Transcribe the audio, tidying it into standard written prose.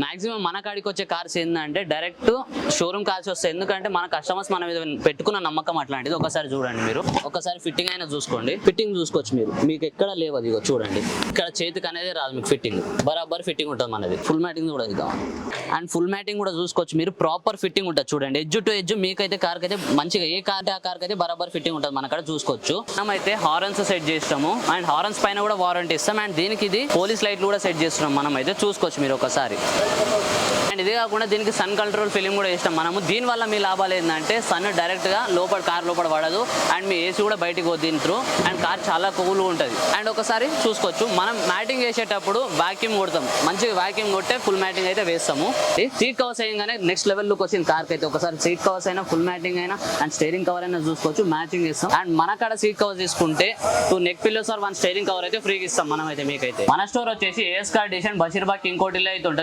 Maximum మన కాడికి వచ్చే కార్స్ ఏంటంటే డైరెక్ట్ షోరూమ్ కార్స్ వస్తాయి. ఎందుకంటే మన కస్టమర్స్ మన మీద పెట్టుకున్న నమ్మకం అట్లాంటిది. ఒకసారి చూడండి, మీరు ఒకసారి ఫిట్టింగ్ అయినా చూసుకోండి. ఫిట్టింగ్ చూసుకోవచ్చు మీరు, మీకు ఎక్కడ లేవు. అది చూడండి, ఇక్కడ చేతికి అనేది రాదు మీకు ఫిట్టింగ్, బరాబర్ ఫిట్టింగ్ ఉంటుంది మనది. ఫుల్ మ్యాటింగ్ కూడా ఇద్దాం. అండ్ ఫుల్ మ్యాటింగ్ కూడా చూసుకోవచ్చు మీరు, ప్రాపర్ ఫిట్టింగ్ ఉంటుంది చూడండి. ఎడ్జ్ టు ఎడ్జ్ మీకైతే కార్కి అయితే మంచిగా, ఏ కార్ ఆ కార్కి అయితే బరాబర్ ఫిట్టింగ్ ఉంటుంది మన అక్కడ చూసుకోవచ్చు. మనం అయితే హారన్స్ సెట్ చేస్తాము అండ్ హారన్స్ పైన కూడా వారంటీ ఇస్తాం. అండ్ దీనికి ఇది పోలీస్ లైట్లు కూడా సెట్ చేస్తున్నాం మనం అయితే, చూసుకోవచ్చు మీరు ఒకసారి. అండ్ ఇదే కాకుండా దీనికి సన్ కంట్రోల్ ఫిలిం కూడా ఇస్తాం మనము. దీనివల్ల మీ లాభాలు ఏంటంటే సన్ డైరెక్ట్గా లోపల కార్ లోపల పడదు అండ్ మీ ఏసీ కూడా బయటికి పోతుంది త్రూ. అండ్ కార్ చాలా కూల్గా ఉంటుంది. అండ్ ఒకసారి చూసుకోవచ్చు, మనం మ్యాటింగ్ వేసేటప్పుడు వాక్యూమ్ కొడతాం, మంచిగా వాక్యూమ్ కొట్టే ఫుల్ మ్యాటింగ్ అయితే వేస్తాము. సీట్ కవర్స్ అయ్యగానే నెక్స్ట్ లెవెల్ లుక్ వచ్చింది కార్కి అయితే. ఒకసారి సీట్ కవర్స్ అయినా, ఫుల్ మ్యాటింగ్ అయినా అండ్ స్టీరింగ్ కవర్ అయినా చూసుకోవచ్చు, మ్యాచింగ్ ఇస్తాం. అండ్ మన కాడ సీట్ కవర్ తీసుకుంటే 2 neck pillows or 1 steering cover అయితే ఫ్రీగా ఇస్తాం మనం అయితే మీకైతే. మన స్టోర్ వచ్చేసి ఏఎస్ కార్ డిషన్ బషీర్బాగ్ కింగ్ కోటిలో అయితే ఉంటుంది.